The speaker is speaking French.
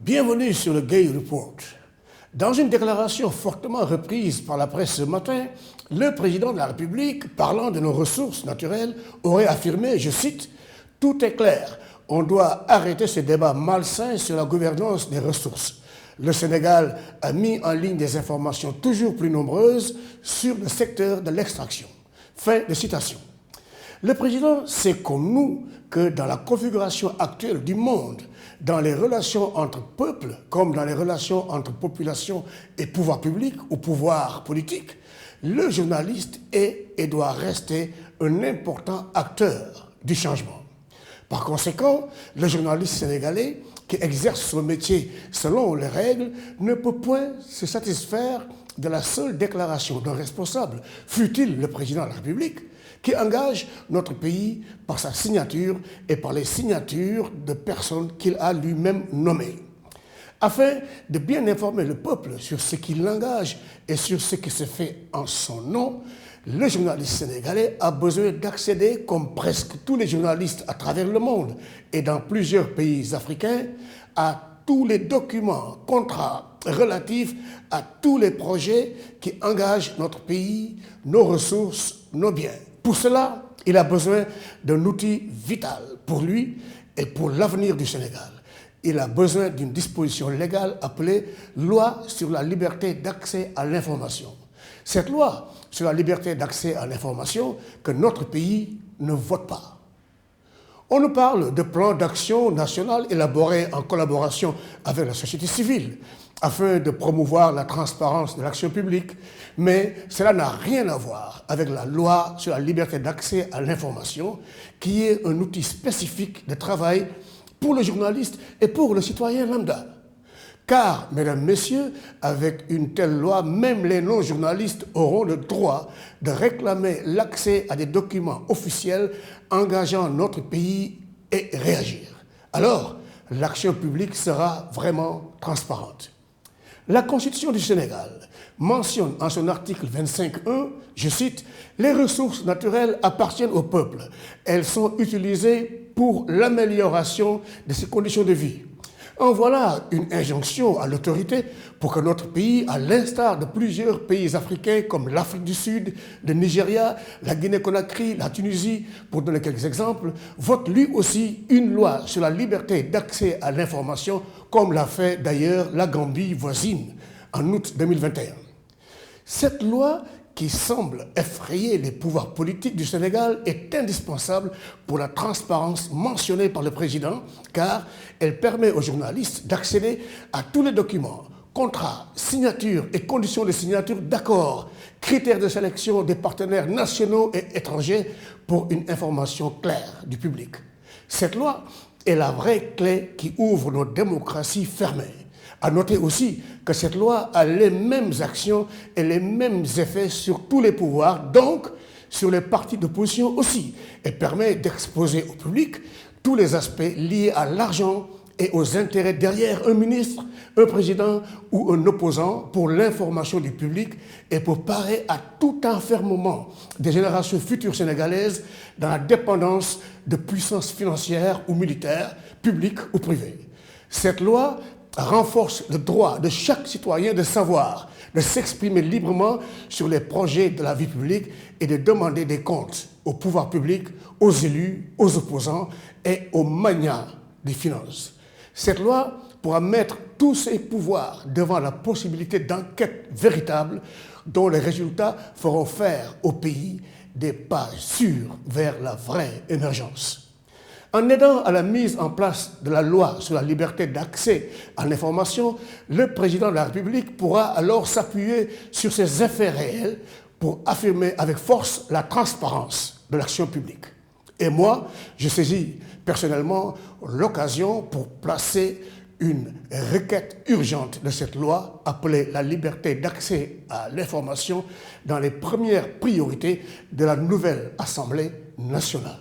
Bienvenue sur le Gay Report. Dans une déclaration fortement reprise par la presse ce matin, le président de la République, parlant de nos ressources naturelles, aurait affirmé, je cite, « Tout est clair, on doit arrêter ce débat malsain sur la gouvernance des ressources. » Le Sénégal a mis en ligne des informations toujours plus nombreuses sur le secteur de l'extraction. Fin de citation. Le président sait comme nous que dans la configuration actuelle du monde, dans les relations entre peuples comme dans les relations entre population et pouvoir public ou pouvoir politique, le journaliste est et doit rester un important acteur du changement. Par conséquent, le journaliste sénégalais qui exerce son métier selon les règles ne peut point se satisfaire de la seule déclaration d'un responsable, fût-il le président de la République, qui engage notre pays par sa signature et par les signatures de personnes qu'il a lui-même nommées. Afin de bien informer le peuple sur ce qui l'engage et sur ce qui se fait en son nom, le journaliste sénégalais a besoin d'accéder, comme presque tous les journalistes à travers le monde et dans plusieurs pays africains, à tous les documents, contrats relatifs à tous les projets qui engagent notre pays, nos ressources, nos biens. Pour cela, il a besoin d'un outil vital pour lui et pour l'avenir du Sénégal. Il a besoin d'une disposition légale appelée « Loi sur la liberté d'accès à l'information ». Cette loi sur la liberté d'accès à l'information que notre pays ne vote pas. On nous parle de plans d'action national élaborés en collaboration avec la société civile afin de promouvoir la transparence de l'action publique, mais cela n'a rien à voir avec la loi sur la liberté d'accès à l'information qui est un outil spécifique de travail pour le journaliste et pour le citoyen lambda. Car, mesdames, messieurs, avec une telle loi, même les non-journalistes auront le droit de réclamer l'accès à des documents officiels engageant notre pays et réagir. Alors, l'action publique sera vraiment transparente. La Constitution du Sénégal mentionne en son article 25.1, je cite, « Les ressources naturelles appartiennent au peuple. Elles sont utilisées pour l'amélioration de ses conditions de vie. » En voilà une injonction à l'autorité pour que notre pays, à l'instar de plusieurs pays africains comme l'Afrique du Sud, le Nigeria, la Guinée-Conakry, la Tunisie, pour donner quelques exemples, vote lui aussi une loi sur la liberté d'accès à l'information, comme l'a fait d'ailleurs la Gambie voisine en août 2021. Cette loi qui semble effrayer les pouvoirs politiques du Sénégal est indispensable pour la transparence mentionnée par le président, car elle permet aux journalistes d'accéder à tous les documents, contrats, signatures et conditions de signature d'accords, critères de sélection des partenaires nationaux et étrangers pour une information claire du public. Cette loi est la vraie clé qui ouvre nos démocraties fermées. À noter aussi que cette loi a les mêmes actions et les mêmes effets sur tous les pouvoirs, donc sur les partis d'opposition aussi, et permet d'exposer au public tous les aspects liés à l'argent et aux intérêts derrière un ministre, un président ou un opposant pour l'information du public et pour parer à tout enfermement des générations futures sénégalaises dans la dépendance de puissances financières ou militaires, publiques ou privées. Cette loi renforce le droit de chaque citoyen de savoir, de s'exprimer librement sur les projets de la vie publique et de demander des comptes au pouvoir public, aux élus, aux opposants et aux magnats des finances. Cette loi pourra mettre tous ces pouvoirs devant la possibilité d'enquêtes véritables dont les résultats feront faire au pays des pas sûrs vers la vraie émergence. En aidant à la mise en place de la loi sur la liberté d'accès à l'information, le président de la République pourra alors s'appuyer sur ces effets réels pour affirmer avec force la transparence de l'action publique. Et moi, je saisis personnellement l'occasion pour placer une requête urgente de cette loi appelée la liberté d'accès à l'information dans les premières priorités de la nouvelle Assemblée nationale.